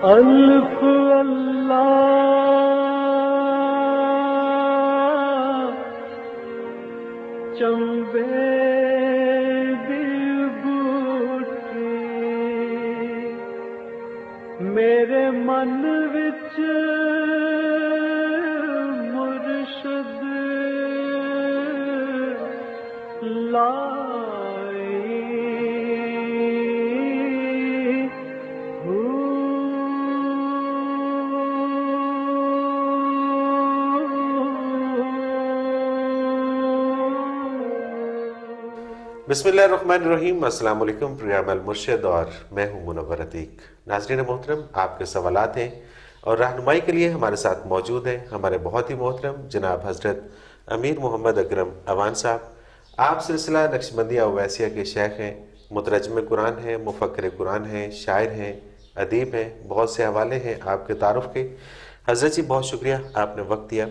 الف اللہ چمبے دل بوٹی میرے من وچ مرشد بسم اللہ الرحمن الرحیم۔ السلام علیکم، پروگرام المرشد اور میں ہوں منور عتیق۔ ناظرین محترم، آپ کے سوالات ہیں اور رہنمائی کے لیے ہمارے ساتھ موجود ہیں ہمارے بہت ہی محترم جناب حضرت امیر محمد اکرم اوان صاحب۔ آپ سلسلہ نقشبندیہ اویسیہ کے شیخ ہیں، مترجم قرآن ہیں، مفکر قرآن ہیں، شاعر ہیں، ادیب ہیں، بہت سے حوالے ہیں آپ کے تعارف کے۔ حضرت جی بہت شکریہ، آپ نے وقت دیا۔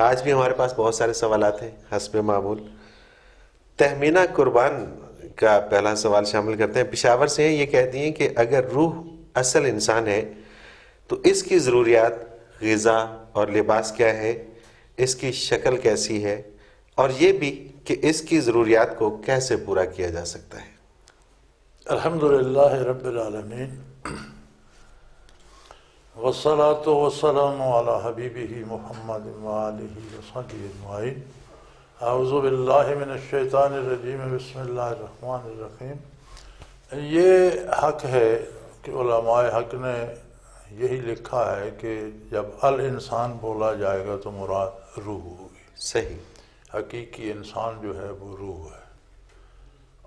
آج بھی ہمارے پاس بہت سارے سوالات ہیں حسب معمول۔ تہمینہ قربان کا پہلا سوال شامل کرتے ہیں، پشاور سے ہیں۔ یہ کہتی ہیں کہ اگر روح اصل انسان ہے تو اس کی ضروریات غذا اور لباس کیا ہے، اس کی شکل کیسی ہے، اور یہ بھی کہ اس کی ضروریات کو کیسے پورا کیا جا سکتا ہے؟ الحمدللہ رب العالمین، والصلاة والسلام علی حبیبہ محمد وآلہ وصحبہ اجمعین۔ اعوذ باللہ من الشیطان الرجیم، بسم اللہ الرحمن الرحیم۔ یہ حق ہے کہ علماء حق نے یہی لکھا ہے کہ جب الانسان بولا جائے گا تو مراد روح ہوگی۔ صحیح۔ حقیقی انسان جو ہے وہ روح ہے،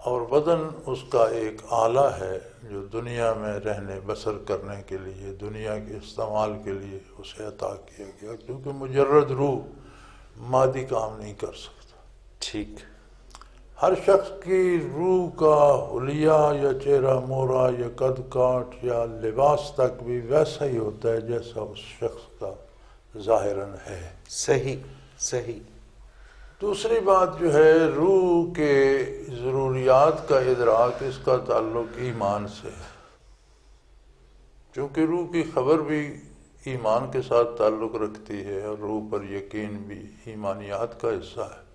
اور بدن اس کا ایک آلہ ہے جو دنیا میں رہنے بسر کرنے کے لیے، دنیا کے استعمال کے لیے اسے عطا کیا گیا، کیونکہ مجرد روح مادی کام نہیں کر سکتا۔ ٹھیک۔ ہر شخص کی روح کا حلیہ یا چہرہ مورا یا قد کاٹ یا لباس تک بھی ویسا ہی ہوتا ہے جیسا اس شخص کا ظاہراً ہے۔ صحیح صحیح۔ دوسری بات جو ہے، روح کے ضروریات کا ادراک، اس کا تعلق ایمان سے ہے، چونکہ روح کی خبر بھی ایمان کے ساتھ تعلق رکھتی ہے، اور روح پر یقین بھی ایمانیات کا حصہ ہے۔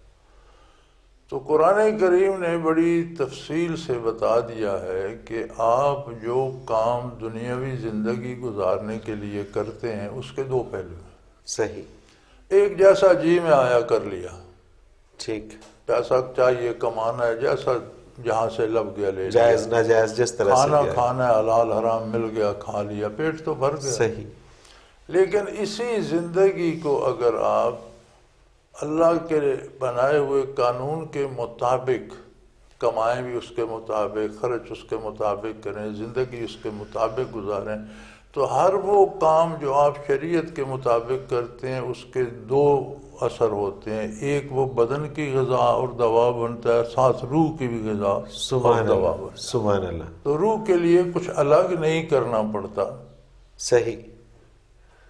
تو قرآن کریم نے بڑی تفصیل سے بتا دیا ہے کہ آپ جو کام دنیاوی زندگی گزارنے کے لیے کرتے ہیں اس کے دو پہلو ہیں۔ صحیح۔ ایک جیسا جی میں آیا کر لیا، ٹھیک۔ پیسہ چاہیے کمانا ہے، جیسا جہاں سے لب گیا لے لیا، جائز ناجائز جس طرح سے کھانا گیا۔ کھانا ہے، حلال حرام مل گیا کھا لیا، پیٹ تو بھر گیا۔ صحیح۔ لیکن اسی زندگی کو اگر آپ اللہ کے بنائے ہوئے قانون کے مطابق کمائیں، بھی اس کے مطابق، خرچ اس کے مطابق کریں، زندگی اس کے مطابق گزاریں، تو ہر وہ کام جو آپ شریعت کے مطابق کرتے ہیں اس کے دو اثر ہوتے ہیں۔ ایک وہ بدن کی غذا اور دوا بنتا ہے، ساتھ روح کی بھی غذا اور دوا بنتا ہے۔ سبحان اللہ۔ تو روح کے لیے کچھ الگ نہیں کرنا پڑتا۔ صحیح۔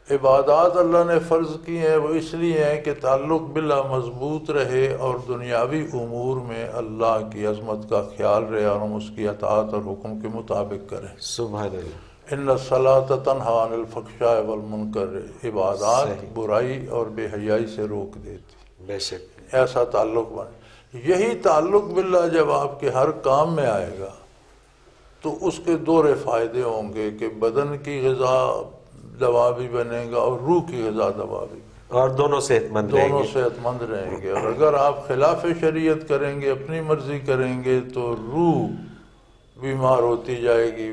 عبادات اللہ نے فرض کی ہیں، وہ اس لیے ہیں کہ تعلق باللہ مضبوط رہے اور دنیاوی امور میں اللہ کی عظمت کا خیال رہے، اور ہم اس کی اطاعت اور حکم کے مطابق کریں۔ سبحان اللہ۔ ان الصلاۃ تنہی عن الفحشاء والمنکر، عبادات برائی اور بے حیائی سے روک دیتی۔ بے شک۔ ایسا تعلق بنے، یہی تعلق باللہ جب آپ کے ہر کام میں آئے گا تو اس کے دورے فائدے ہوں گے کہ بدن کی غذا دوا بھی بنے گا اور روح کی غذا دوا بھی، اور دونوں صحت مند رہیں گے۔ دونوں صحت مند رہیں گے۔ اور اگر آپ خلاف شریعت کریں گے، اپنی مرضی کریں گے، تو روح بیمار ہوتی جائے گی،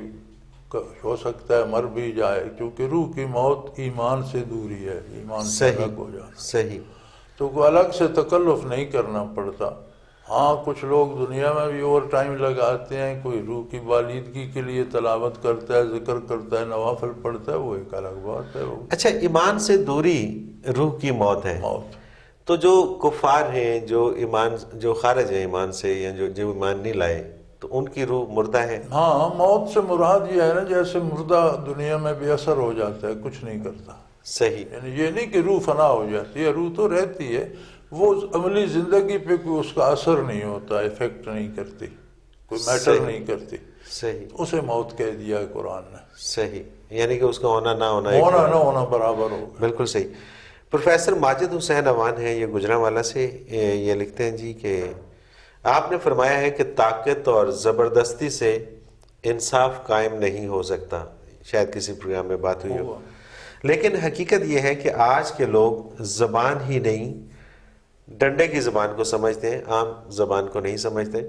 ہو سکتا ہے مر بھی جائے، کیونکہ روح کی موت ایمان سے دوری ہے، ایمان سے الگ ہو جانا۔ صحیح۔ تو کوئی الگ سے تکلف نہیں کرنا پڑتا۔ ہاں کچھ لوگ دنیا میں بھی اوور ٹائم لگاتے ہیں، کوئی روح کی بالیدگی کے لیے تلاوت کرتا ہے، ذکر کرتا ہے، نوافل پڑھتا ہے، وہ ایک الگ بات ہے۔ اچھا، ایمان سے دوری روح کی موت ہے۔ موت تو جو کفار ہیں، جو خارج ہیں ایمان سے، یا جو ایمان نہیں لائے، تو ان کی روح مردہ ہے۔ ہاں، موت سے مراد یہ ہے نا، جیسے مردہ دنیا میں بے اثر ہو جاتا ہے، کچھ نہیں کرتا۔ صحیح۔ یعنی یہ نہیں کہ روح فنا ہو جاتی ہے، روح تو رہتی ہے، وہ عملی زندگی پہ کوئی اس کا اثر نہیں ہوتا، افیکٹ نہیں کرتی، کوئی میٹر نہیں کرتی۔ صحیح اسے موت کہہ دیا ہے قرآن نے. صحیح، یعنی کہ اس کا ہونا نہ ہونا ایک ہونا نہ ہونا برابر ہوگا. بالکل صحیح. پروفیسر ماجد حسین اوان ہیں، یہ گجرانوالہ سے، یہ لکھتے ہیں جی کہ آپ نے فرمایا ہے کہ طاقت اور زبردستی سے انصاف قائم نہیں ہو سکتا، شاید کسی پروگرام میں بات ہوئی ہو، لیکن حقیقت یہ ہے کہ آج کے لوگ زبان ہی نہیں ڈنڈے کی زبان کو سمجھتے ہیں، عام زبان کو نہیں سمجھتے.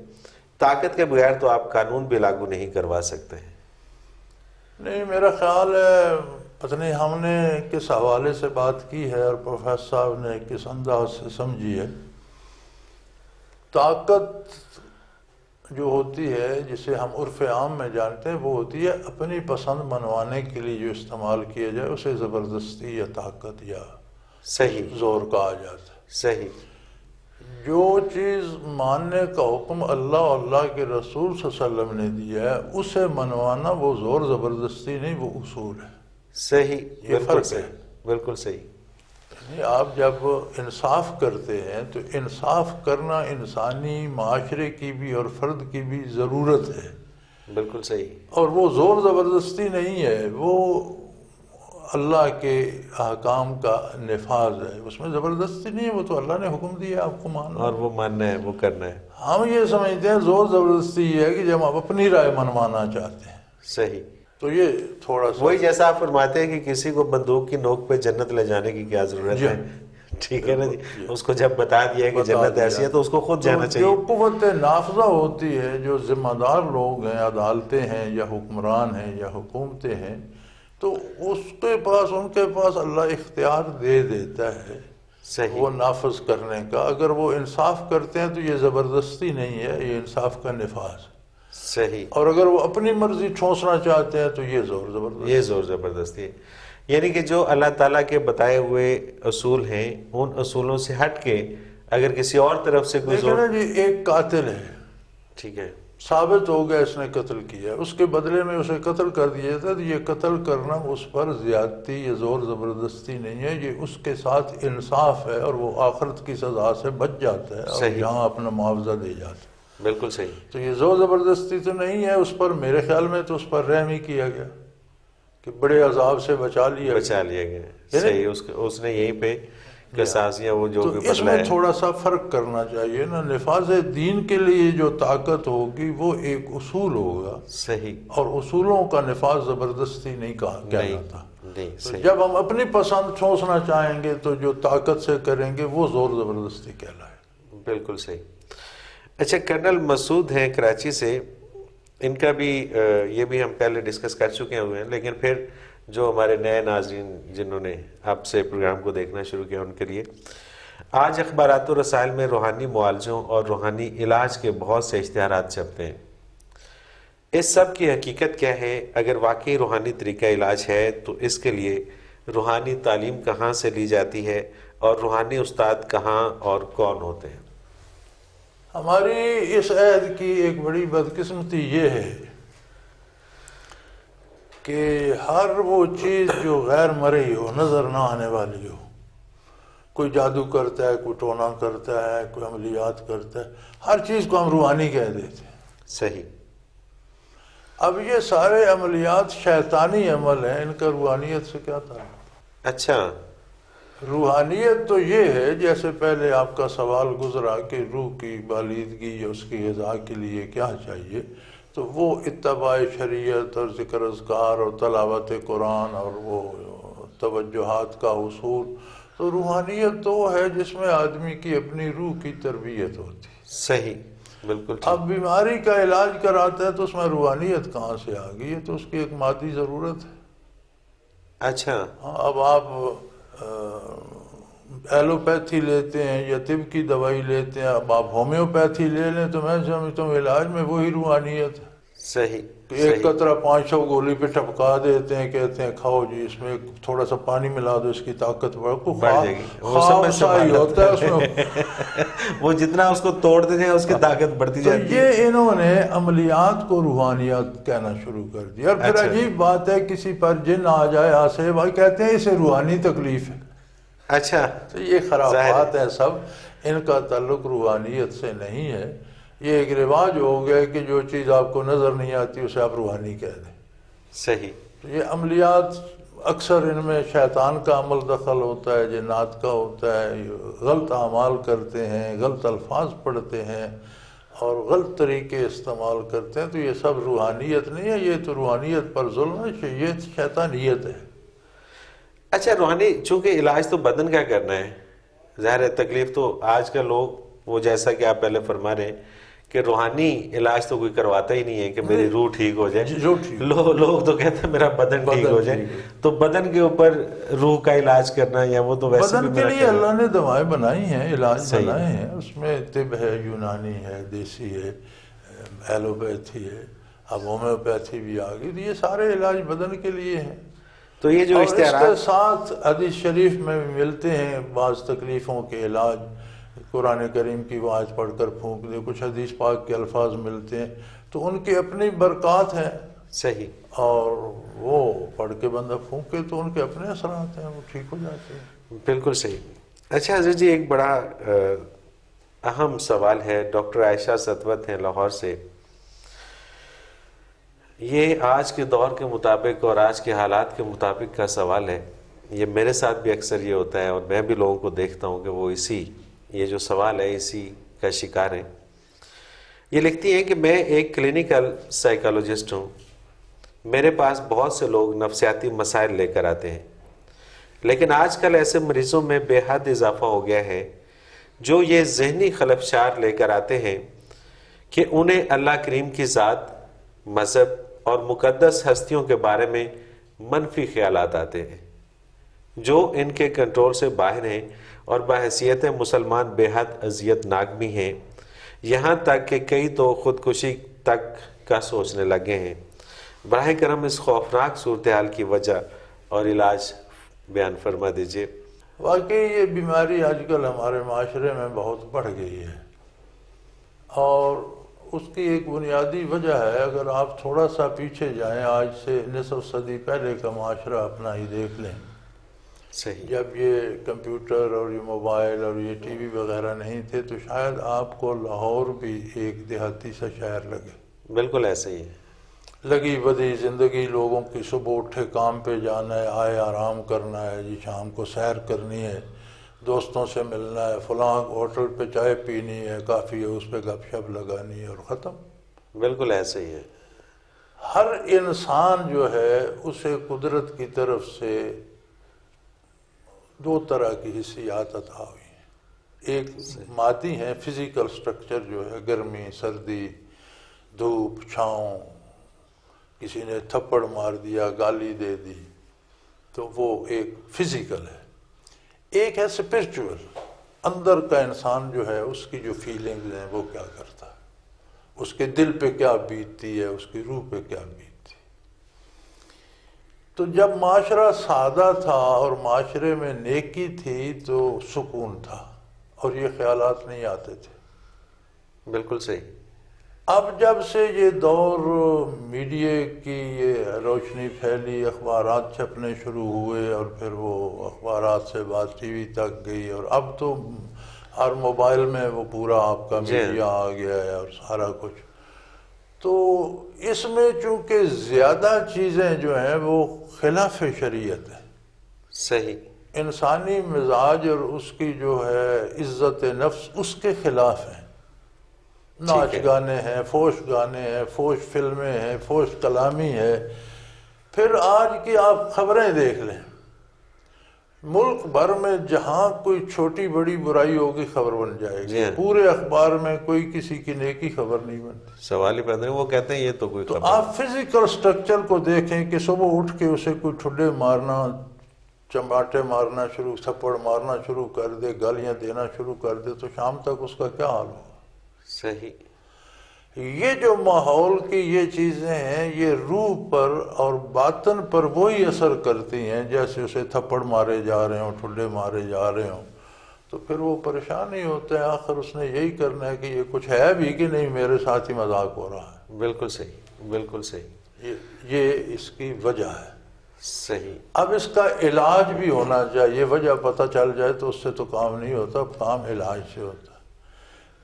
طاقت کے بغیر تو آپ قانون بھی لاگو نہیں کروا سکتے ہیں. نہیں، میرا خیال ہے پتہ نہیں ہم نے کس حوالے سے بات کی ہے اور پروفیسر صاحب نے کس انداز سے سمجھی ہے. طاقت جو ہوتی ہے جسے ہم عرف عام میں جانتے ہیں وہ ہوتی ہے اپنی پسند منوانے کے لیے جو استعمال کیا جائے اسے زبردستی یا طاقت یا صحیح زور کہا جاتا ہے. صحیح. جو چیز ماننے کا حکم اللہ اور اللہ کے رسول صلی اللہ علیہ وسلم نے دیا ہے اسے منوانا وہ زور زبردستی نہیں، وہ اصول ہے. صحیح، یہ بالکل فرق صحیح، ہے. بالکل صحیح. یعنی آپ جب انصاف کرتے ہیں تو انصاف کرنا انسانی معاشرے کی بھی اور فرد کی بھی ضرورت ہے. بالکل صحیح. اور وہ زور زبردستی نہیں ہے، وہ اللہ کے احکام کا نفاذ ہے، اس میں زبردستی نہیں ہے، وہ تو اللہ نے حکم دیا آپ کو ماننا اور وہ ماننا ہے، وہ کرنا ہے. ہم یہ سمجھتے ہیں زور زبردستی یہ ہے کہ جب آپ اپنی رائے منوانا چاہتے ہیں. صحیح. تو یہ تھوڑا سا وہی جیسا آپ فرماتے ہیں کہ کسی کو بندوق کی نوک پہ جنت لے جانے کی کیا ضرورت ہے. ٹھیک ہے نا جی، اس کو جب بتا دیا کہ جنت ایسی ہے تو اس کو خود جانا چاہیے. جو قوت نافذہ ہوتی ہے، جو ذمہ دار لوگ ہیں، عدالتیں ہیں یا حکمران ہیں یا حکومتیں ہیں، تو اس کے پاس ان کے پاس اللہ اختیار دے دیتا ہے صحیح. وہ نافذ کرنے کا. اگر وہ انصاف کرتے ہیں تو یہ زبردستی نہیں ہے، یہ انصاف کا نفاذ. صحیح. اور اگر وہ اپنی مرضی ٹھونسنا چاہتے ہیں تو یہ زور زبردستی. یہ زور زبردستی ہے. یعنی کہ جو اللہ تعالیٰ کے بتائے ہوئے اصول ہیں ان اصولوں سے ہٹ کے اگر کسی اور طرف سے کوئی دیکھیں نا زور. جی، ایک قاتل ہے، ٹھیک ہے، ثابت ہو گیا اس نے قتل کیا، اس کے بدلے میں اسے قتل کر دیا جاتا ہے، تو یہ قتل کرنا اس پر زیادتی، یہ زور زبردستی نہیں ہے، یہ اس کے ساتھ انصاف ہے اور وہ آخرت کی سزا سے بچ جاتا ہے اور صحیح. یہاں اپنا معاوضہ دے جاتا ہے. بالکل صحیح. تو یہ زور زبردستی تو نہیں ہے اس پر. میرے خیال میں تو اس پر رحم ہی کیا گیا کہ بڑے عذاب سے بچا لیا گیا. صحیح. اس نے یہیں پہ قصاصیاں وہ جو تو بھی اس بدلا میں ہے. تھوڑا سا فرق کرنا چاہیے نا. نفاذ دین کے لیے جو طاقت ہوگی وہ ایک اصول ہوگا، صحیح. اور اصولوں کا نفاذ زبردستی نہیں کہلاتا. نہیں تو صحیح. جب ہم اپنی پسند ٹھونسنا چاہیں گے تو جو طاقت سے کریں گے وہ زور زبردستی کہلائے. بالکل صحیح. اچھا، کرنل مسعود ہیں کراچی سے، ان کا بھی یہ بھی ہم پہلے ڈسکس کر چکے ہوئے ہیں، لیکن پھر جو ہمارے نئے ناظرین جنہوں نے آپ سے پروگرام کو دیکھنا شروع کیا ان کے لیے، آج اخبارات و رسائل میں روحانی معالجوں اور روحانی علاج کے بہت سے اشتہارات چھپتے ہیں. اس سب کی حقیقت کیا ہے؟ اگر واقعی روحانی طریقہ علاج ہے تو اس کے لیے روحانی تعلیم کہاں سے لی جاتی ہے اور روحانی استاد کہاں اور کون ہوتے ہیں؟ ہماری اس عہد کی ایک بڑی بدقسمتی یہ ہے کہ ہر وہ چیز جو غیر مرئی ہو، نظر نہ آنے والی ہو، کوئی جادو کرتا ہے، کوئی ٹونا کرتا ہے، کوئی عملیات کرتا ہے، ہر چیز کو ہم روحانی کہہ دیتے ہیں. صحیح. اب یہ سارے عملیات شیطانی عمل ہیں، ان کا روحانیت سے کیا تعلق؟ اچھا. روحانیت تو یہ ہے، جیسے پہلے آپ کا سوال گزرا کہ روح کی بالیدگی یا اس کی غذا کے لیے کیا چاہیے، تو وہ اتباع شریعت اور ذکر اذکار اور تلاوت قرآن اور وہ توجہات کا حصول. تو روحانیت تو وہ ہے جس میں آدمی کی اپنی روح کی تربیت ہوتی. صحیح. بالکل. اب بیماری کا علاج کراتا ہے تو اس میں روحانیت کہاں سے آ گئی؟ ہے تو اس کی ایک مادی ضرورت ہے. اچھا. اب آپ ایلوپیتھی لیتے ہیں یا طب کی دوائی لیتے ہیں، اب آپ ہومیوپیتھی لے لیں تو میں سمجھتا ہوں علاج میں وہی روحانیت ہے. صحیح. ایک قطرہ 500 گولی پہ ٹپکا دیتے ہیں، کہتے ہیں کھاؤ جی، اس میں تھوڑا سا پانی ملا دو، اس کی طاقت بڑھ جائے گی. خواب سا ہی ہوتا ہے اس میں. وہ جتنا اس کو توڑتے تھے اس کی طاقت بڑھتی جاتی. تو یہ انہوں نے عملیات کو روحانیات کہنا شروع کر دیا. اور پھر عجیب بات ہے، کسی پر جن آ جائے آسے بھائی کہتے ہیں اسے روحانی تکلیف ہے. اچھا. تو یہ خرافات ہیں سب، ان کا تعلق روحانیت سے نہیں ہے. یہ ایک رواج ہو گیا کہ جو چیز آپ کو نظر نہیں آتی اسے آپ روحانی کہہ دیں. صحیح. یہ عملیات اکثر ان میں شیطان کا عمل دخل ہوتا ہے، جنات کا ہوتا ہے، غلط اعمال کرتے ہیں، غلط الفاظ پڑھتے ہیں اور غلط طریقے استعمال کرتے ہیں. تو یہ سب روحانیت نہیں ہے، یہ تو روحانیت پر ظلم ہے، یہ شیطانیت ہے. اچھا، روحانی چونکہ علاج تو بدن کا کرنا ہے، ظاہر ہے تکلیف تو آج کا لوگ وہ جیسا کہ آپ پہلے فرما رہے ہیں کہ روحانی علاج تو کوئی کرواتا ہی نہیں ہے کہ میری روح ٹھیک ہو جائے. لوگ تو کہتے ہیں میرا بدن ٹھیک ہو جائے. تو بدن کے اوپر روح کا علاج کرنا یا وہ تو ویسے بھی بدن کے لیے اللہ نے دوائیں بنائی ہیں، علاج بنائے ہیں. اس میں طب ہے، یونانی ہے، دیسی ہے، ایلوپیتھی ہے، اب ہومیوپیتھی بھی آ گئی. تو یہ سارے علاج بدن کے لیے ہیں. تو یہ جو اور اس کے اشتہارات ساتھ حدیث شریف میں بھی ملتے ہیں بعض تکلیفوں کے علاج. قرآن کریم کی وہ آیت پڑھ کر پھونک دے، کچھ حدیث پاک کے الفاظ ملتے ہیں تو ان کی اپنی برکات ہیں. صحیح. اور وہ پڑھ کے بندہ پھونکے تو ان کے اپنے اثرات ہیں، وہ ٹھیک ہو جاتے ہیں. بالکل صحیح. اچھا حضرت جی، ایک بڑا اہم سوال ہے. ڈاکٹر عائشہ ستوت ہیں لاہور سے. یہ آج کے دور کے مطابق اور آج کے حالات کے مطابق کا سوال ہے. یہ میرے ساتھ بھی اکثر یہ ہوتا ہے اور میں بھی لوگوں کو دیکھتا ہوں کہ وہ یہ جو سوال ہے اسی کا شکار ہے. یہ لکھتی ہیں کہ میں ایک کلینیکل سائیکالوجسٹ ہوں. میرے پاس بہت سے لوگ نفسیاتی مسائل لے کر آتے ہیں، لیکن آج کل ایسے مریضوں میں بے حد اضافہ ہو گیا ہے جو یہ ذہنی خلفشار لے کر آتے ہیں کہ انہیں اللہ کریم کی ذات، مذہب اور مقدس ہستیوں کے بارے میں منفی خیالات آتے ہیں جو ان کے کنٹرول سے باہر ہیں اور بحیثیت مسلمان بے حد اذیت ناک بھی ہیں. یہاں تک کہ کئی تو خودکشی تک کا سوچنے لگے ہیں. براہ کرم اس خوفناک صورتحال کی وجہ اور علاج بیان فرما دیجیے. واقعی یہ بیماری آج کل ہمارے معاشرے میں بہت بڑھ گئی ہے اور اس کی ایک بنیادی وجہ ہے. اگر آپ تھوڑا سا پیچھے جائیں، آج سے نصف صدی پہلے کا معاشرہ اپنا ہی دیکھ لیں. صحیح. جب یہ کمپیوٹر اور یہ موبائل اور یہ ٹی وی وغیرہ نہیں تھے تو شاید آپ کو لاہور بھی ایک دیہاتی سا شہر لگے. بالکل ایسے ہی ہے. لگی بدی زندگی لوگوں کی، صبح اٹھے کام پہ جانا ہے، آئے آرام کرنا ہے، جی شام کو سیر کرنی ہے، دوستوں سے ملنا ہے، فلاں ہوٹل پہ چائے پینی ہے، کافی ہے، اس پہ گپ شپ لگانی ہے اور ختم. بالکل ایسے ہی ہے. ہر انسان جو ہے اسے قدرت کی طرف سے دو طرح کی حسیات عطا ہوئی ہیں. ایک مادی ہیں، فزیکل سٹرکچر جو ہے، گرمی، سردی، دھوپ، چھاؤں، کسی نے تھپڑ مار دیا، گالی دے دی، تو وہ ایک فزیکل ہے. ایک ہے اسپرچول، اندر کا انسان جو ہے اس کی جو فیلنگز ہیں وہ کیا کرتا ہے، اس کے دل پہ کیا بیتتی ہے، اس کی روح پہ کیا بیتتی ہے. تو جب معاشرہ سادہ تھا اور معاشرے میں نیکی تھی تو سکون تھا اور یہ خیالات نہیں آتے تھے. بالکل صحیح. اب جب سے یہ دور میڈیا کی یہ روشنی پھیلی، اخبارات چھپنے شروع ہوئے اور پھر وہ اخبارات سے بات ٹی وی تک گئی اور اب تو ہر موبائل میں وہ پورا آپ کا میڈیا آ گیا ہے اور سارا کچھ. تو اس میں چونکہ زیادہ چیزیں جو ہیں وہ خلاف شریعت ہیں. صحیح. انسانی مزاج اور اس کی جو ہے عزت نفس اس کے خلاف ہیں. ناچ گانے ہیں، فوش گانے ہیں، فوش فلمیں ہیں، فوش کلامی ہے. پھر آج کی آپ خبریں دیکھ لیں، ملک بھر میں جہاں کوئی چھوٹی بڑی برائی ہوگی خبر بن جائے گی. پورے اخبار میں کوئی کسی کی نیکی خبر نہیں بنتی. سوال ہی پیدا نہیں، وہ کہتے ہیں یہ تو کوئی تو خبر. آپ فزیکل سٹرکچر کو دیکھیں کہ صبح اٹھ کے اسے کوئی ٹھڈے مارنا، چماٹے مارنا شروع، تھپڑ مارنا شروع کر دے، گالیاں دینا شروع کر دے تو شام تک اس کا کیا حال ہو. صحیح. یہ جو ماحول کی یہ چیزیں ہیں یہ روح پر اور باطن پر وہی اثر کرتی ہیں جیسے اسے تھپڑ مارے جا رہے ہوں، ٹھڈے مارے جا رہے ہوں. تو پھر وہ پریشان ہی ہوتے ہیں، آخر اس نے یہی کرنا ہے کہ یہ کچھ ہے بھی کہ نہیں، میرے ساتھ ہی مذاق ہو رہا ہے. بالکل صحیح. بالکل صحیح. یہ اس کی وجہ ہے. صحیح. اب اس کا علاج بھی ہونا چاہیے. وجہ پتہ چل جائے تو اس سے تو کام نہیں ہوتا، کام علاج سے ہوتا ہے.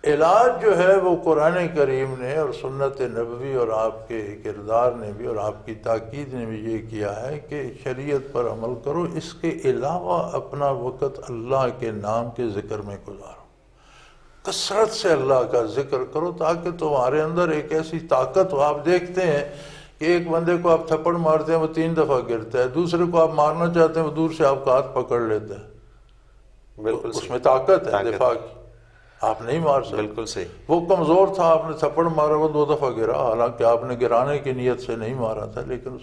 علاج جو ہے وہ قرآن کریم نے اور سنت نبوی اور آپ کے کردار نے بھی اور آپ کی تاکید نے بھی یہ کیا ہے کہ شریعت پر عمل کرو، اس کے علاوہ اپنا وقت اللہ کے نام کے ذکر میں گزارو، کثرت سے اللہ کا ذکر کرو، تاکہ تمہارے اندر ایک ایسی طاقت ہو۔ آپ دیکھتے ہیں کہ ایک بندے کو آپ تھپڑ مارتے ہیں وہ 3 دفعہ گرتا ہے، دوسرے کو آپ مارنا چاہتے ہیں وہ دور سے آپ کا ہاتھ پکڑ لیتا ہے، بالکل اس میں طاقت ہے دفاع کی، آپ نہیں مار سکتے۔ بالکل صحیح۔ وہ کمزور تھا، آپ نے تھپڑ مارا، وہ 2 دفعہ گرا، حالانکہ آپ نے گرانے کی نیت سے نہیں مارا تھا، لیکن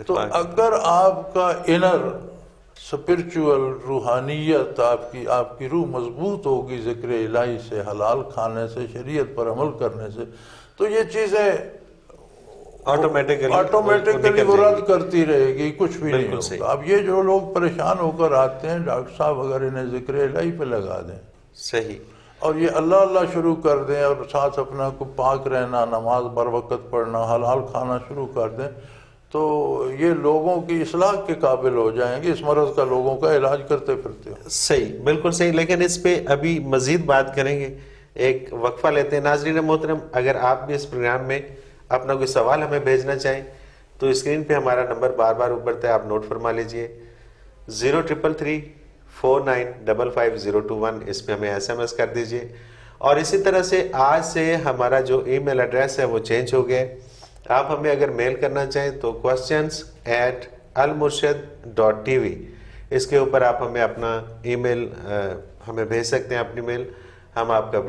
تو اگر آپ کا انر اسپرچول روحانیت، آپ کی روح مضبوط ہوگی ذکر الہی سے، حلال کھانے سے، شریعت پر عمل کرنے سے، تو یہ چیزیں آٹومیٹکلی وہ رد کرتی رہے گی، کچھ بھی نہیں ہوگا۔ اب یہ جو لوگ پریشان ہو کر آتے ہیں، ڈاکٹر صاحب اگر انہیں ذکر الہی پہ لگا دیں صحیح، اور یہ اللہ اللہ شروع کر دیں اور ساتھ اپنا کو پاک رہنا، نماز بر وقت پڑھنا، حلال کھانا شروع کر دیں، تو یہ لوگوں کی اصلاح کے قابل ہو جائیں گے، اس مرض کا لوگوں کا علاج کرتے پھرتے ہو۔ صحیح، بالکل صحیح۔ لیکن اس پہ ابھی مزید بات کریں گے، ایک وقفہ لیتے ہیں۔ ناظرین محترم، اگر آپ بھی اس پروگرام میں اپنا کوئی سوال ہمیں بھیجنا چاہیں تو اسکرین پہ ہمارا نمبر بار بار اوپر تھا، آپ نوٹ فرما لیجئے، 0333455021، اس پہ ہمیں SMS کر دیجئے۔ اور اسی طرح سے آج سے ہمارا جو ای میل ایڈریس ہے وہ چینج ہو گیا، آپ ہمیں اگر میل کرنا چاہیں تو questions@almurshid.tv، اس کے اوپر آپ ہمیں اپنا ای میل ہمیں بھیج سکتے ہیں، اپنی میل، ہم آپ کا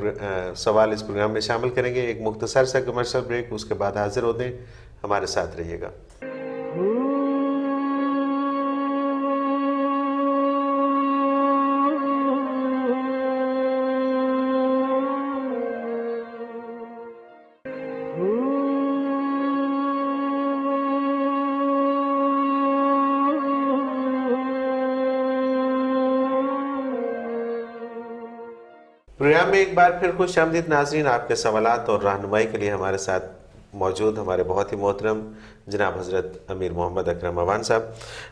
سوال اس پروگرام میں شامل کریں گے۔ ایک مختصر سا کمرشل بریک، اس کے بعد حاضر ہوتے ہیں، ہمارے ساتھ رہیے گا۔ پروگرام میں ایک بار پھر خوش آمدید ناظرین، آپ کے سوالات اور رہنمائی کے لیے ہمارے ساتھ موجود ہمارے بہت ہی محترم جناب حضرت امیر محمد اکرم اوان صاحب۔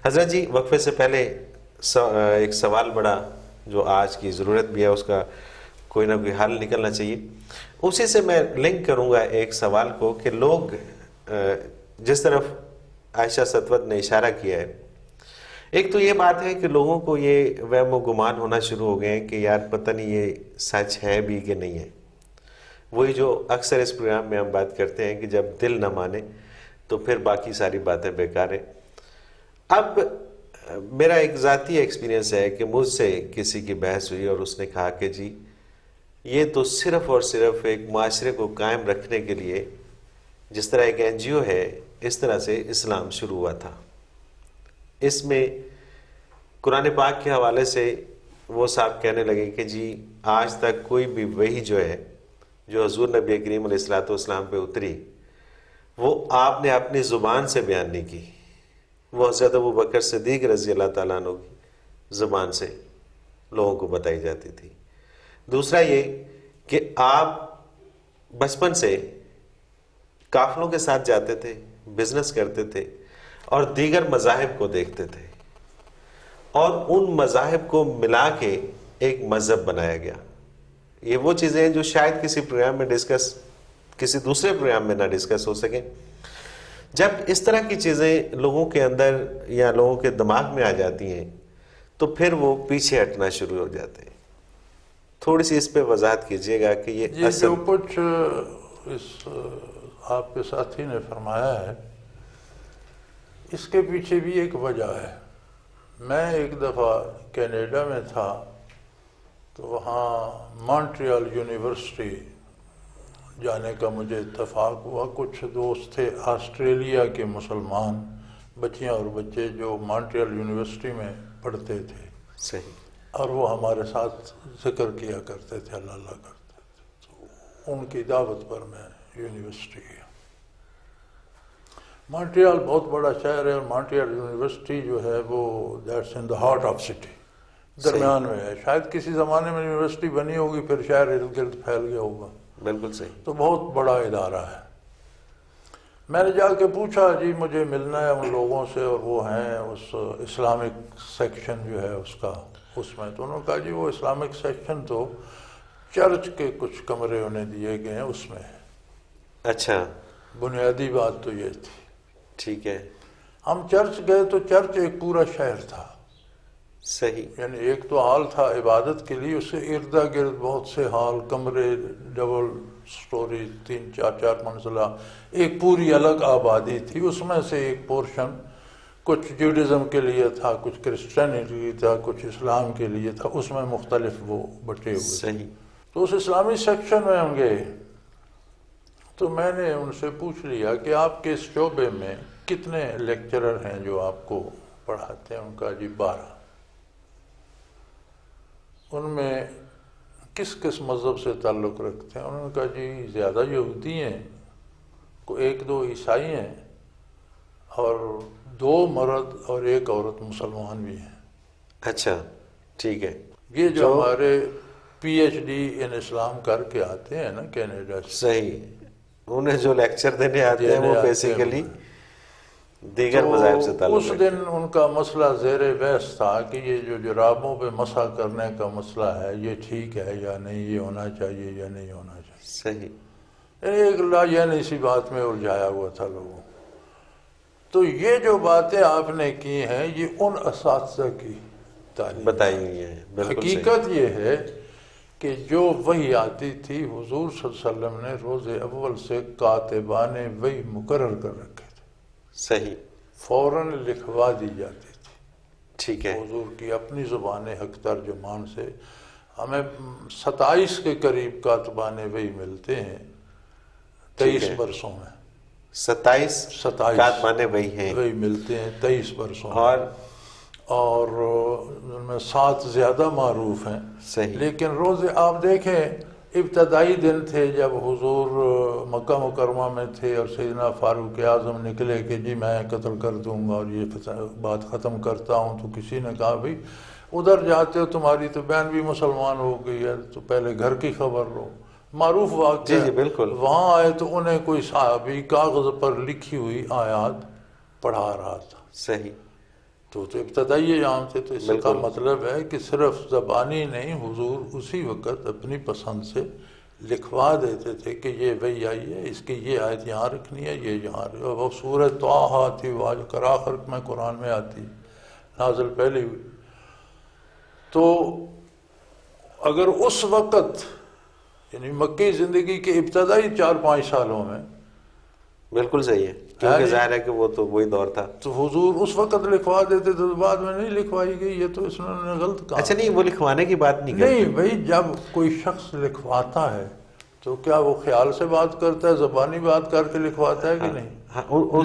حضرت جی، وقفے سے پہلے ایک سوال بڑا جو آج کی ضرورت بھی ہے، اس کا کوئی نہ کوئی حل نکلنا چاہیے، اسی سے میں لنک کروں گا ایک سوال کو کہ لوگ جس طرف عائشہ ستوت نے اشارہ کیا ہے، ایک تو یہ بات ہے کہ لوگوں کو یہ وہم و گمان ہونا شروع ہو گئے ہیں کہ یار پتہ نہیں یہ سچ ہے بھی کہ نہیں ہے۔ وہی جو اکثر اس پروگرام میں ہم بات کرتے ہیں کہ جب دل نہ مانے تو پھر باقی ساری باتیں بیکار ہیں۔ اب میرا ایک ذاتی ایکسپیرینس ہے کہ مجھ سے کسی کی بحث ہوئی اور اس نے کہا کہ جی یہ تو صرف اور صرف ایک معاشرے کو قائم رکھنے کے لیے، جس طرح ایک NGO ہے، اس طرح سے اسلام شروع ہوا تھا۔ اس میں قرآن پاک کے حوالے سے وہ صاحب کہنے لگے کہ جی آج تک کوئی بھی وحی جو ہے جو حضور نبی کریم علیہ الصلوۃ والسلام پہ اتری، وہ آپ نے اپنی زبان سے بیان نہیں کی، وہ حضرت ابوبکر صدیق رضی اللہ تعالیٰ عنہ کی زبان سے لوگوں کو بتائی جاتی تھی۔ دوسرا یہ کہ آپ بچپن سے قافلوں کے ساتھ جاتے تھے، بزنس کرتے تھے اور دیگر مذاہب کو دیکھتے تھے، اور ان مذاہب کو ملا کے ایک مذہب بنایا گیا۔ یہ وہ چیزیں ہیں جو شاید کسی پروگرام میں کسی دوسرے پروگرام میں نہ ڈسکس ہو سکیں۔ جب اس طرح کی چیزیں لوگوں کے اندر یا لوگوں کے دماغ میں آ جاتی ہیں تو پھر وہ پیچھے ہٹنا شروع ہو جاتے ہیں۔ تھوڑی سی اس پہ وضاحت کیجئے گا کہ یہ جو کچھ اس آپ کے ساتھی نے فرمایا ہے، اس کے پیچھے بھی ایک وجہ ہے۔ میں ایک دفعہ کینیڈا میں تھا تو وہاں مونٹریال یونیورسٹی جانے کا مجھے اتفاق ہوا۔ کچھ دوست تھے آسٹریلیا کے مسلمان بچیاں اور بچے جو مونٹریال یونیورسٹی میں پڑھتے تھے، صحیح، اور وہ ہمارے ساتھ ذکر کیا کرتے تھے، اللہ اللہ کرتے تھے، تو ان کی دعوت پر میں یونیورسٹی گیا۔ مونٹریال بہت بڑا شہر ہے، اور مونٹریال یونیورسٹی جو ہے وہ that's in the heart of city, درمیان میں ہے۔ شاید کسی زمانے میں یونیورسٹی بنی ہوگی، پھر شہر ارد گرد پھیل گیا ہوگا۔ بالکل صحیح۔ تو بہت بڑا ادارہ ہے۔ میں نے جا کے پوچھا جی مجھے ملنا ہے ان لوگوں سے، اور وہ ہیں اس اسلامک سیکشن جو ہے اس کا، اس میں۔ تو انہوں نے کہا جی وہ اسلامک سیکشن تو چرچ کے کچھ کمرے انہیں دیے گئے ہیں، اس میں ہے۔ اچھا بنیادی بات تو یہ تھی۔ ٹھیک ہے، ہم چرچ گئے تو چرچ ایک پورا شہر تھا، صحیح، یعنی ایک تو ہال تھا عبادت کے لیے، اس سے ارد گرد بہت سے ہال، کمرے، ڈبل سٹوری، 3-4 منزلہ، ایک پوری الگ آبادی تھی۔ اس میں سے ایک پورشن کچھ جوڈزم کے لیے تھا، کچھ کرسچینٹی تھا، کچھ اسلام کے لیے تھا، اس میں مختلف وہ بٹے ہوئے۔ صحیح، تو اس اسلامی سیکشن میں ہم گئے تو میں نے ان سے پوچھ لیا کہ آپ کے اس شعبے میں کتنے لیکچرر ہیں جو آپ کو پڑھاتے ہیں؟ ان کا جی 12۔ ان میں کس کس مذہب سے تعلق رکھتے ہیں؟ انہوں نے کہا جی زیادہ یہودی ہیں، کوئی 1-2 عیسائی ہیں، اور 2 مرد اور 1 عورت مسلمان بھی ہیں۔ اچھا ٹھیک ہے، یہ جو ہمارے پی ایچ ڈی ان اسلام کر کے آتے ہیں نا کینیڈا سے، صحیح، انہیں جو لیکچر دینے آتے ہیں وہ بیسیکلی دیگر تو مذاہب سے تعلق اس دن ان کا مسئلہ زیر بحث تھا کہ یہ جو جرابوں پہ مسح کرنے کا مسئلہ ہے یہ ٹھیک ہے یا نہیں، یہ ہونا چاہیے یا نہیں ہونا چاہیے۔ صحیح، یعنی ایک یعنی سی بات میں الجھایا ہوا تھا لوگوں۔ تو یہ جو باتیں آپ نے کی ہیں یہ ان اساتذہ کی تعلیم بتائی ہوئی ہے، بالکل صحیح، حقیقت یہ ہے کہ جو وحی آتی تھی حضور صلی اللہ علیہ وسلم نے روز اول سے کاتبان وحی مقرر کر رکھے تھے، صحیح، فوراً لکھوا دی جاتی تھی۔ ٹھیک ہے، حضور کی اپنی زبان حق ترجمان سے ہمیں 27 کے قریب کاتبان وحی ملتے ہیں 23 برسوں میں، 27 کاتبان وحی ہیں، وہی ملتے ہیں 23 برسوں میں، اور ان میں 7 زیادہ معروف ہیں۔ صحیح، لیکن روز آپ دیکھیں ابتدائی دن تھے جب حضور مکہ مکرمہ میں تھے اور سیدنا فاروق اعظم نکلے کہ جی میں قتل کر دوں گا اور یہ بات ختم کرتا ہوں، تو کسی نے کہا بھائی ادھر جاتے ہو تمہاری تو بہن بھی مسلمان ہو گئی ہے تو پہلے گھر کی خبر لو۔ معروف واقعہ، جی بالکل، وہاں آئے تو انہیں کوئی صحابی کاغذ پر لکھی ہوئی آیات پڑھا رہا تھا۔ صحیح، تو ابتدائی عام تھے، تو اس کا مطلب ہے کہ صرف زبانی نہیں، حضور اسی وقت اپنی پسند سے لکھوا دیتے تھے کہ یہ وہی آئی ہے، اس کی یہ آیت یہاں رکھنی ہے، یہ یہاں، وہ سورہ طٰہٰ تھی وہ کر آخر میں قرآن میں آتی، نازل پہلے ہوئی۔ تو اگر اس وقت یعنی مکی زندگی کے ابتدائی 4-5 سالوں میں، بالکل صحیح ہے، کیونکہ ظاہر ہے کہ وہ تو وہی دور تھا، تو حضور اس وقت لکھوا دیتے تو بعد میں نہیں لکھوائی گئی، یہ تو اس نے غلط کہا۔ اچھا نہیں، وہ لکھوانے کی بات نہیں کرتے، نہیں بھائی، جب کوئی شخص لکھواتا ہے تو کیا وہ خیال سے بات کرتا ہے، زبانی بات کر کے لکھواتا ہے کہ نہیں؟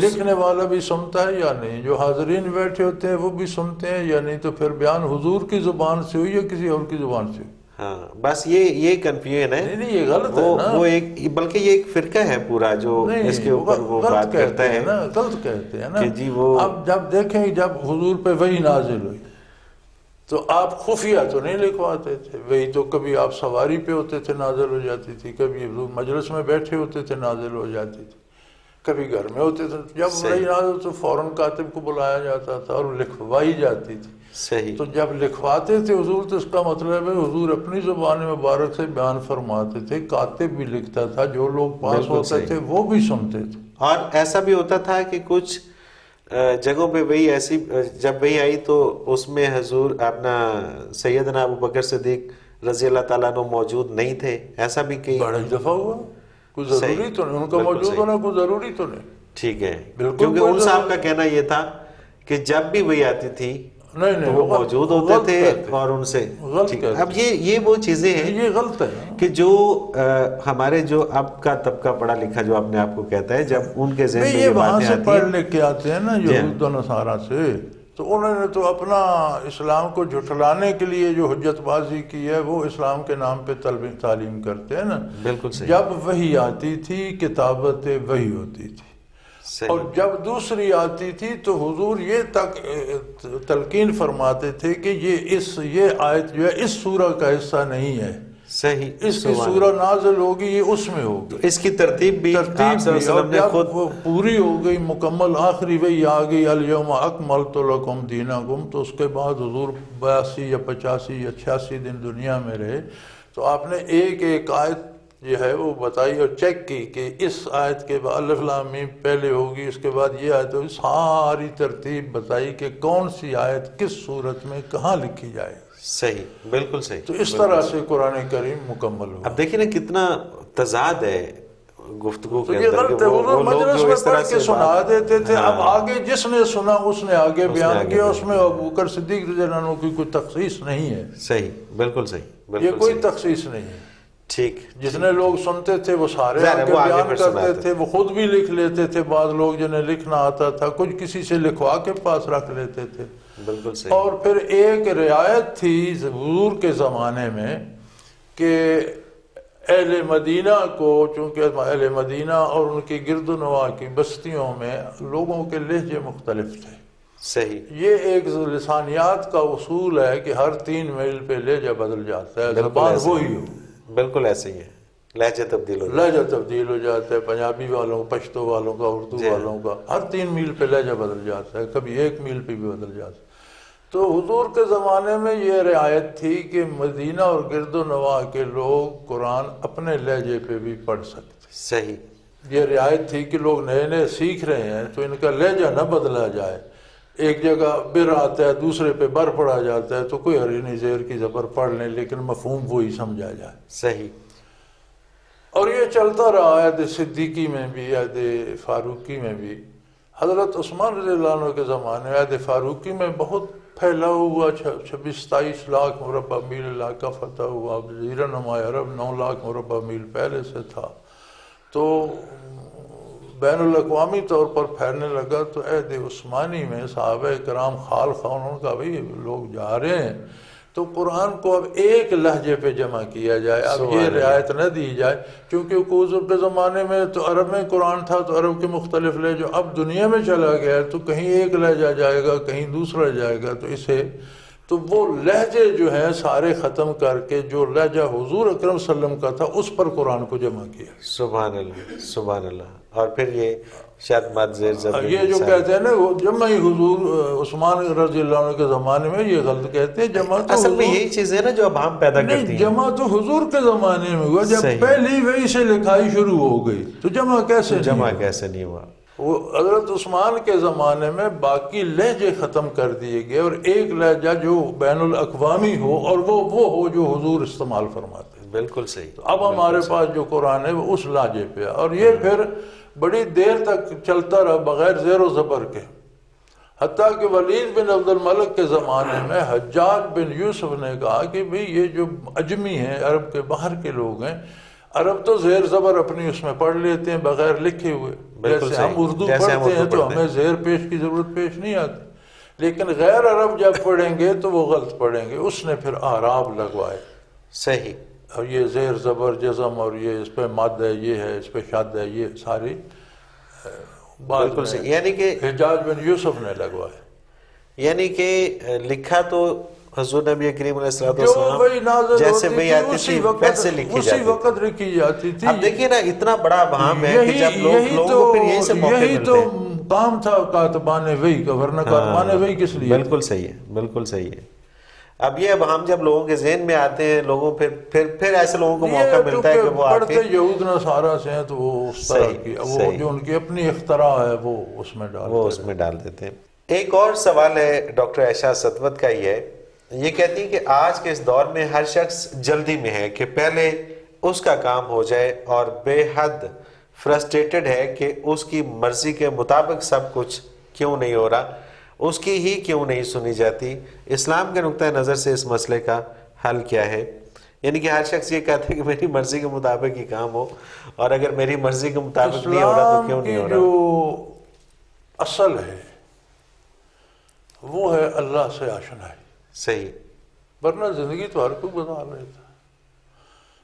لکھنے والا بھی سنتا ہے یا نہیں؟ جو حاضرین بیٹھے ہوتے ہیں وہ بھی سنتے ہیں یا نہیں؟ تو پھر بیان حضور کی زبان سے ہوئی یا کسی اور کی زبان سے ہوئی؟ ہاں بس یہ کنفیوژن ہے، نہیں یہ غلط ہے نا، وہ ایک بلکہ یہ ایک فرقہ ہے پورا جو اس کے اوپر وہ بات کرتا ہے، غلط کہتے ہیں نا کہ جی وہ اب جب دیکھیں جب حضور پہ وحی نازل ہوئی تو آپ خفیہ تو نہیں لکھواتے تھے، وہی تو کبھی آپ سواری پہ ہوتے تھے نازل ہو جاتی تھی، کبھی مجلس میں بیٹھے ہوتے تھے نازل ہو جاتی تھی، کبھی گھر میں ہوتے تھے، جب وحی نازل تو فوراً کاتب کو بلایا جاتا تھا اور لکھوائی جاتی تھی۔ صحیح، تو جب لکھواتے تھے حضور تو اس کا مطلب ہے حضور اپنی زبان مبارک سے بیان فرماتے تھے، کاتب بھی لکھتا تھا، جو لوگ پاس ہوتے تھے وہ بھی سنتے تھے۔ اور ایسا بھی ہوتا تھا کہ کچھ جگہوں پہ وہی ایسی جب وہی آئی تو اس میں حضور اپنا سیدنا ابو بکر صدیق رضی اللہ تعالیٰ عنہ موجود نہیں تھے، ایسا بھی کئی بڑا دفعہ ہوا، کوئی ضروری تو نہیں ان کا موجود ہونا، کوئی ضروری تو نہیں۔ ٹھیک ہے، کیونکہ ان صاحب کا کہنا یہ تھا کہ جب بھی وہی آتی تھی نہیں وہ موجود ہوتے تھے اور ان سے اب یہ وہ چیزیں ہیں، یہ غلط ہے کہ جو ہمارے جو اب کا طبقہ پڑھا لکھا جو اپنے آپ کو کہتا ہے، جب ان کے ذہن میں یہ وہاں باتیں سے آتی پڑھ ہیں، لکھ کے آتے ہیں نا یہود و نصارہ سے، تو انہوں نے تو اپنا اسلام کو جھٹلانے کے لیے جو حجت بازی کی ہے وہ اسلام کے نام پہ تعلیم کرتے ہیں نا۔ بالکل صحیح، جب وحی آتی تھی کتابت وحی ہوتی تھی، اور جب دوسری آتی تھی تو حضور یہ تک تلقین فرماتے تھے کہ یہ آیت جو ہے اس سورہ کا حصہ نہیں ہے، صحیح، اس کی سورہ نازل ہوگی یہ اس میں ہوگی، اس کی ترتیب بھی آپ صلی اللہ علیہ وسلم نے خود وہ پوری ہو گئی مکمل، آخری وہی آ گئی الیوم اکملت لکم دینکم، تو اس کے بعد حضور 82 یا 85 یا 86 دن دنیا میں رہے، تو آپ نے ایک ایک آیت جو ہے وہ بتائی اور چیک کی کہ اس آیت کے بعد الف لام میم پہلے ہوگی، اس کے بعد یہ آیت ہوگی، ساری ترتیب بتائی کہ کون سی آیت کس صورت میں کہاں لکھی جائے. صحیح، بالکل صحیح. تو اس طرح سے قرآن کریم مکمل ہوا. اب دیکھیں نا کتنا تضاد ہے گفتگو تو کے یہ اندر کہ غلط ہے، وہ حضور لوگ مجلس جو میں اس طرح پڑھ کے سے سنا دیتے تھے. اب ہاں، آگے جس نے سنا اس نے آگے بیان آگے کیا، بیان اس میں ابو بکر صدیق رضی اللہ عنہ کی کوئی تخصیص نہیں ہے. صحیح، بالکل صحیح، یہ بالکل کوئی صحیح. تخصیص نہیں ہے. ٹھیک. جتنے لوگ سنتے تھے وہ سارے ظاہر ہے آگے وہ آگے بیان پھر کرتے سناتے تھے، وہ خود بھی لکھ لیتے تھے. بعض لوگ جنہیں لکھنا آتا تھا کچھ کسی سے لکھوا کے پاس رکھ لیتے تھے. بالکل صحیح. اور پھر ایک رعایت تھی حضور کے زمانے میں کہ اہل مدینہ کو، چونکہ اہل مدینہ اور ان کی گرد و نواح کی بستیوں میں لوگوں کے لہجے مختلف تھے. صحیح. یہ ایک لسانیات کا اصول ہے کہ ہر 3 میل پہ لہجہ بدل جاتا ہے، بالکل زبان ایسے ہی وہی ہے. ہو، بالکل ایسے ہی ہے، لہجے تبدیل ہو جاتے لہجہ تبدیل ہو جاتا ہے. پنجابی والوں کا، پشتو والوں کا، اردو جی. والوں کا ہر 3 میل پہ لہجہ بدل جاتا ہے، کبھی 1 میل پہ بھی بدل جاتا ہے. تو حضور کے زمانے میں یہ رعایت تھی کہ مدینہ اور گرد و نواح کے لوگ قرآن اپنے لہجے پہ بھی پڑھ سکتے. صحیح. یہ رعایت تھی کہ لوگ نئے نئے سیکھ رہے ہیں تو ان کا لہجہ نہ بدلا جائے. ایک جگہ بر آتا ہے دوسرے پہ بر پڑھا جاتا ہے تو کوئی حرینی زیر کی زبر پڑھ لیں لیکن مفہوم وہی سمجھا جائے. صحیح. اور یہ چلتا رہا عہد صدیقی میں بھی، عہد فاروقی میں بھی. حضرت عثمان رضی اللہ عنہ کے زمانے عہد فاروقی میں بہت پھیلا ہوا 26-27 لاکھ مربع میل علاقہ فتح ہوا. جزیرہ نما عرب 9 لاکھ مربع میل پہلے سے تھا. تو بین الاقوامی طور پر پھیلنے لگا. تو عہد عثمانی میں صحابہ کرام خال خانوں کا بھئی لوگ جا رہے ہیں تو قرآن کو اب ایک لہجے پہ جمع کیا جائے. اب یہ رعایت نہ دی جائے کیونکہ حضور کے زمانے میں تو عرب میں قرآن تھا تو عرب کے مختلف لہجے. اب دنیا میں چلا گیا تو کہیں ایک لہجہ جائے گا کہیں دوسرا جائے گا. تو اسے تو وہ لہجے جو ہیں سارے ختم کر کے جو لہجہ حضور اکرم صلی اللہ علیہ وسلم کا تھا اس پر قرآن کو جمع کیا. سبحان اللہ، سبحان اللہ. اور پھر یہ شاید مد زیر زبر یہ جو کہتے ہیں نا وہ جمع ہی حضور عثمان رضی اللہ عنہ کے زمانے میں، یہ غلط کہتے ہیں. جمع تو اصل میں یہی چیزیں نا جو اب ہم پیدا کرتی نہیں، ہیں. جمع تو حضور کے زمانے میں ہوا جب صحیح. پہلی وہی سے لکھائی شروع ہو گئی تو جمع کیسے نہیں جمع ہوا؟ کیسے نہیں ہوا؟ وہ حضرت عثمان کے زمانے میں باقی لہجے ختم کر دیے گئے اور ایک لہجہ جو بین الاقوامی ہو اور وہ ہو جو حضور استعمال فرماتے ہیں. بالکل صحیح. تو اب ہمارے پاس جو قرآن ہے وہ اس لہجے پہ ہے. اور یہ پھر بڑی دیر تک چلتا رہا بغیر زیر و زبر کے، حتیٰ کہ ولید بن عبد الملک کے زمانے میں حجاج بن یوسف نے کہا کہ بھئی یہ جو اجمی ہیں، عرب کے باہر کے لوگ ہیں، عرب تو زیر زبر اپنی اس میں پڑھ لیتے ہیں بغیر لکھے ہوئے، جیسے ہم اردو پڑھتے ہیں تو ہمیں زیر پیش کی ضرورت پیش نہیں آتی. لیکن غیر عرب جب پڑھیں گے تو وہ غلط پڑھیں گے. اس نے پھر اعراب لگوائے. صحیح. اور یہ زیر زبر جزم اور یہ اس پہ مد ہے، یہ ہے، اس پہ شد ہے، یہ ساری بالکل صحیح. یعنی کہ حجاج بن یوسف نے لگوائے. یعنی کہ لکھا تو حضور نبی کریم علیہ الصلوۃ جو وہی والسلام نازل جیسے ہوتی وہی تھی آتی تھی ویسے لکھی اسی جاتی وقت لکھی جاتی تھی. اب دیکھیے نا اتنا بڑا ابہام ہے کہ جب لوگوں کو پھر یہی سے موقع یہی ملتے تو ہیں. کام تھا کاتبان وحی کا، ورنہ کاتبان وحی کس لیے؟ بالکل صحیح ہے، بالکل صحیح ہے. اب یہ ابہام جب لوگوں کے ذہن میں آتے ہیں، لوگوں پھر ایسے لوگوں کو موقع ملتا ہے کہ وہ آ کے پڑھتے یہود نصارہ سے ہیں تو وہ اس طرح کی وہ جو ان کی اپنی اختراع ہے وہ اس میں ڈال دیتے ہیں. ایک اور سوال ہے ڈاکٹر عائشہ ستوت کا، یہ کہتی ہیں کہ آج کے اس دور میں ہر شخص جلدی میں ہے کہ پہلے اس کا کام ہو جائے اور بے حد فرسٹریٹڈ ہے کہ اس کی مرضی کے مطابق سب کچھ کیوں نہیں ہو رہا، اس کی ہی کیوں نہیں سنی جاتی. اسلام کے نقطہ نظر سے اس مسئلے کا حل کیا ہے؟ یعنی کہ ہر شخص یہ کہتا ہے کہ میری مرضی کے مطابق ہی کام ہو، اور اگر میری مرضی کے مطابق نہیں ہو رہا تو کیوں نہیں ہو رہا؟ جو اصل ہے وہ ہے اللہ سے آشنائی. صحیح. ورنہ زندگی تو ہر کوئی گزار رہا تھا.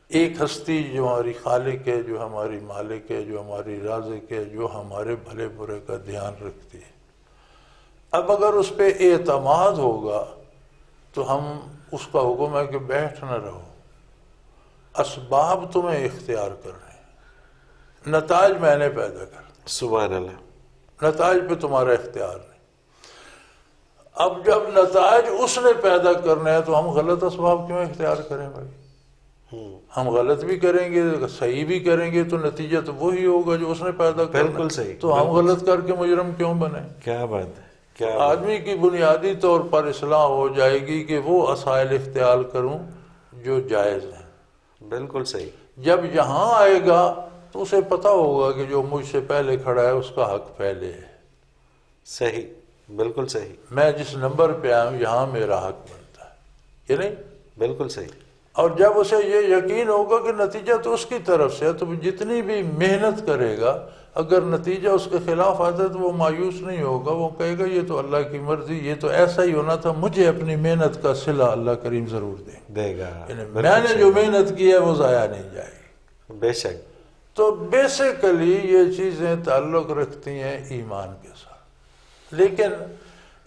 ایک ہستی جو ہماری خالق ہے، جو ہماری مالک ہے، جو ہماری رازق ہے، جو ہمارے بھلے برے کا دھیان رکھتی ہے. اب اگر اس پہ اعتماد ہوگا تو ہم اس کا حکم ہے کہ بیٹھ نہ رہو، اسباب تمہیں اختیار کر رہے ہیں، نتائج میں نے پیدا کر. سبحان اللہ. نتائج پہ تمہارا اختیار نہیں. اب جب نتائج اس نے پیدا کرنے ہیں تو ہم غلط اسباب کیوں اختیار کریں بھائی؟ ہم غلط بھی کریں گے صحیح بھی کریں گے تو نتیجہ تو وہی ہوگا جو اس نے پیدا کرنا. بالکل صحیح. تو ہم غلط کر کے مجرم کیوں بنے؟ کیا بات ہے، کیا آدمی کی بنیادی طور پر اصلاح ہو جائے گی کہ وہ وسائل اختیار کروں جو جائز ہیں. بالکل صحیح. جب یہاں آئے گا تو اسے پتہ ہوگا کہ جو مجھ سے پہلے کھڑا ہے اس کا حق پہلے ہے. صحیح، بالکل صحیح. میں جس نمبر پہ آیا ہوں یہاں میرا حق بنتا ہے، یہ نہیں؟ بالکل صحیح. اور جب اسے یہ یقین ہوگا کہ نتیجہ تو اس کی طرف سے ہے تو جتنی بھی محنت کرے گا اگر نتیجہ اس کے خلاف آتا ہے تو وہ مایوس نہیں ہوگا. وہ کہے گا یہ تو اللہ کی مرضی، یہ تو ایسا ہی ہونا تھا، مجھے اپنی محنت کا صلہ اللہ کریم ضرور دے گا. یعنی میں نے جو محنت کی ہے وہ ضائع نہیں جائے گی. بے شک. تو بیسیکلی یہ چیزیں تعلق رکھتی ہیں ایمان کے ساتھ. لیکن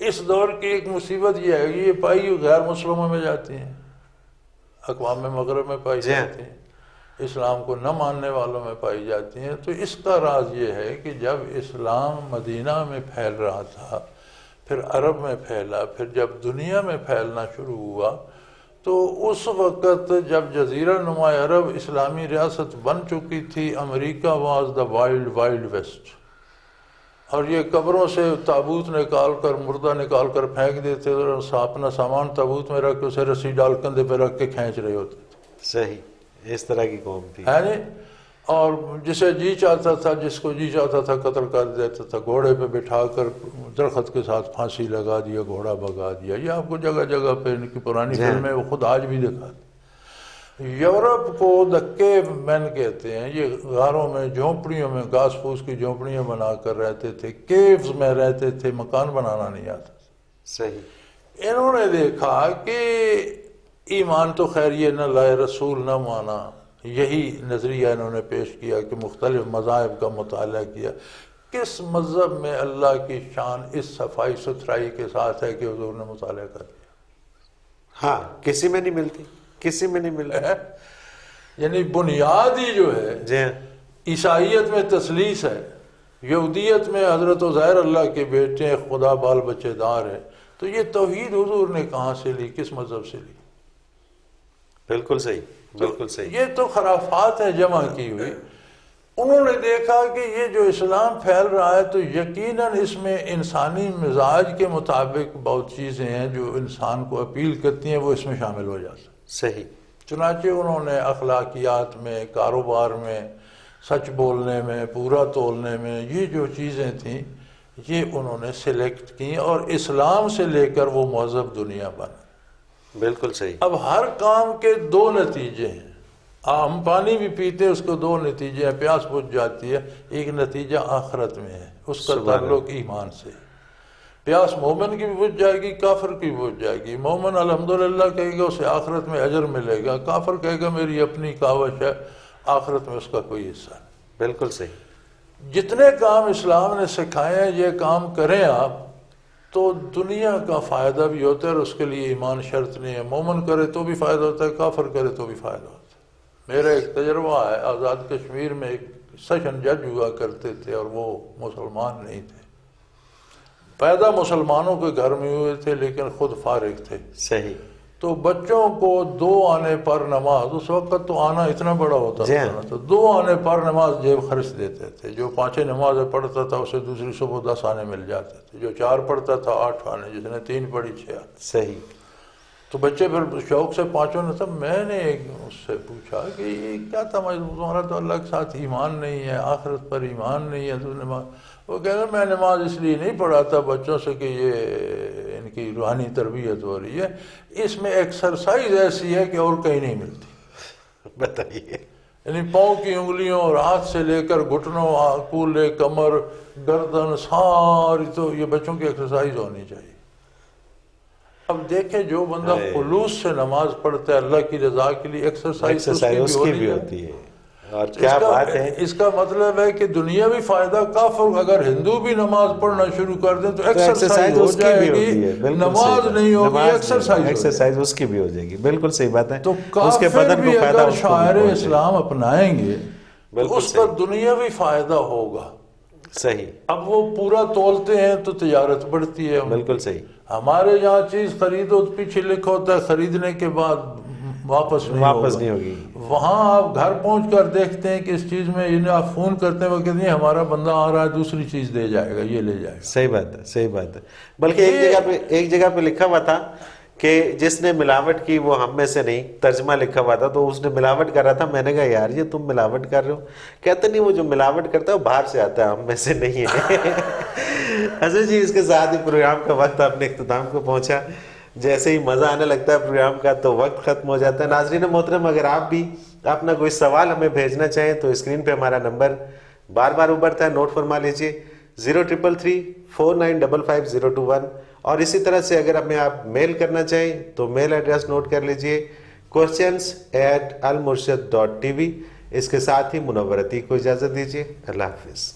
اس دور کی ایک مصیبت یہ ہے کہ یہ پائی غیر مسلموں میں جاتی ہیں، اقوام مغرب میں پائی جاتی ہیں، اسلام کو نہ ماننے والوں میں پائی جاتی ہیں. تو اس کا راز یہ ہے کہ جب اسلام مدینہ میں پھیل رہا تھا، پھر عرب میں پھیلا، پھر جب دنیا میں پھیلنا شروع ہوا تو اس وقت جب جزیرہ نما عرب اسلامی ریاست بن چکی تھی، امریکہ was the wild wild west. اور یہ قبروں سے تابوت نکال کر، مردہ نکال کر پھینک دیتے اور اپنا سامان تابوت میں رکھ کے اسے رسی ڈال کندھے پہ رکھ کے کھینچ رہے ہوتے تھے. صحیح، اس طرح کی قوم تھی. ہے نہیں؟ اور جسے جی چاہتا تھا، جس کو جی چاہتا تھا قتل کر دیتا تھا، گھوڑے پہ بٹھا کر درخت کے ساتھ پھانسی لگا دیا، گھوڑا بگا دیا. یہ آپ کو جگہ جگہ پہ ان کی پرانی فلمیں وہ خود آج بھی دکھاتے. یورپ کو دکے مین کہتے ہیں. یہ غاروں میں، جھونپڑیوں میں، گھاس پھوس کی جھونپڑیاں بنا کر رہتے تھے، کیوز میں رہتے تھے، مکان بنانا نہیں آتا. صحیح. انہوں نے دیکھا کہ ایمان تو خیر یہ نہ لائے، رسول نہ مانا. یہی نظریہ انہوں نے پیش کیا کہ مختلف مذاہب کا مطالعہ کیا. کس مذہب میں اللہ کی شان اس صفائی ستھرائی کے ساتھ ہے کہ حضور نے مطالعہ کر دیا؟ ہاں، کسی میں نہیں ملتی، کسی میں نہیں ملتی. یعنی بنیاد ہی جو ہے جی ہاں. عیسائیت میں تثلیث ہے، یہودیت میں حضرت عزیر اللہ کے بیٹے ہیں، خدا بال بچے دار ہے. تو یہ توحید حضور نے کہاں سے لی، کس مذہب سے لی؟ بالکل صحیح، بالکل صحیح. یہ تو خرافات ہیں جمع کی ہوئی. انہوں نے دیکھا کہ یہ جو اسلام پھیل رہا ہے تو یقیناً اس میں انسانی مزاج کے مطابق بہت چیزیں ہیں جو انسان کو اپیل کرتی ہیں، وہ اس میں شامل ہو جاتا. صحیح. چنانچہ انہوں نے اخلاقیات میں، کاروبار میں، سچ بولنے میں، پورا تولنے میں، یہ جو چیزیں تھیں یہ انہوں نے سلیکٹ کی اور اسلام سے لے کر وہ مہذب دنیا بنا. بالکل صحیح. اب ہر کام کے دو نتیجے ہیں. ہم پانی بھی پیتے ہیں، اس کو دو نتیجے ہیں. پیاس بجھ جاتی ہے، ایک نتیجہ آخرت میں ہے، اس کا تعلق ایمان سے. پیاس مومن کی بھی بجھ جائے گی، کافر کی بھی بجھ جائے گی. مومن الحمدللہ کہے گا، اسے آخرت میں اجر ملے گا. کافر کہے گا میری اپنی کاوش ہے، آخرت میں اس کا کوئی حصہ نہیں. بالکل صحیح. جتنے کام اسلام نے سکھائے ہیں یہ کام کریں آپ تو دنیا کا فائدہ بھی ہوتا ہے اور اس کے لیے ایمان شرط نہیں ہے. مومن کرے تو بھی فائدہ ہوتا ہے، کافر کرے تو بھی فائدہ ہوتا ہے. میرا ایک تجربہ ہے، آزاد کشمیر میں ایک سیشن جج ہوا کرتے تھے اور وہ مسلمان نہیں تھے. پیدا مسلمانوں کے گھر میں ہوئے تھے لیکن خود فارغ تھے. صحیح. تو بچوں کو 2 آنے پر نماز، اس وقت تو آنا اتنا بڑا ہوتا تھا، تو 2 آنے پر نماز جیب خرچ دیتے تھے. جو 5 نمازیں پڑھتا تھا اسے دوسری صبح 10 آنے مل جاتے تھے. جو 4 پڑھتا تھا 8 آنے، جس نے 3 پڑھی 6 آنے. صحیح. تو بچے پھر شوق سے 5 نے تھا. میں نے اس سے پوچھا کہ یہ کیا تمہارا تو اللہ کے ساتھ ایمان نہیں ہے، آخرت پر ایمان نہیں ہے، تو نماز. وہ کہہ رہا میں نماز اس لیے نہیں پڑھاتا بچوں سے کہ یہ ان کی روحانی تربیت ہو رہی ہے، اس میں ایکسرسائز ایسی ہے کہ اور کہیں نہیں ملتی. بتائیے. یعنی پاؤں کی انگلیوں اور ہاتھ سے لے کر گھٹنوں، کولے، کمر، گردن، ساری تو یہ بچوں کی ایکسرسائز ہونی چاہیے. اب دیکھیں جو بندہ خلوص سے نماز پڑھتا ہے اللہ کی رضا کے لیے، ایکسرسائز اس کی بھی ہوتی ہے. اور کیا بات ہے، اس کا مطلب ہے کہ دنیاوی فائدہ کافر اگر ہندو بھی نماز پڑھنا شروع کر دیں تو ایکسرسائز ہو جائے گی. نماز نہیں ہوگی، ایکسرسائز اس کی بھی ہو جائے گی. بالکل صحیح بات ہے. تو کافر بھی اگر شاعر اسلام اپنائیں گے تو اس کا دنیاوی فائدہ ہوگا. صحیح. اب وہ پورا تولتے ہیں تو تجارت بڑھتی ہے. بالکل صحیح. ہمارے یہاں چیز خریدو پیچھے لکھا ہوتا ہے خریدنے کے بعد واپس نہیں ہوگی. وہاں آپ گھر پہنچ کر دیکھتے ہیں کہ اس چیز میں انہیں آپ فون کرتے ہیں وہ کہتے ہیں ہمارا بندہ آ رہا ہے دوسری چیز دے جائے گا، یہ لے جائے گا. صحیح بات ہے، صحیح بات ہے. بلکہ ایک جگہ پہ لکھا ہوا تھا کہ جس نے ملاوٹ کی وہ ہم میں سے نہیں، ترجمہ لکھا ہوا تھا تو اس نے ملاوٹ کر رہا تھا. میں نے کہا یار یہ تم ملاوٹ کر رہے ہو؟ کہتے نہیں وہ جو ملاوٹ کرتا ہے وہ باہر سے آتا ہے، ہم میں سے نہیں ہے. حسن جی اس کے ساتھ ہی پروگرام کا وقت اپنے اختتام کو پہنچا. جیسے ہی مزہ آنے لگتا ہے پروگرام کا تو وقت ختم ہو جاتا ہے. ناظرین محترم اگر آپ بھی اپنا کوئی سوال ہمیں بھیجنا چاہیں تو اسکرین پہ ہمارا نمبر بار بار ابھرتا ہے، نوٹ فرما لیجئے 033349555021. اور اسی طرح سے اگر ہمیں آپ میل کرنا چاہیں تو میل ایڈریس نوٹ کر لیجئے questions@almurshid.tv. اس کے ساتھ ہی منور عتیق کو اجازت دیجیے. اللہ حافظ.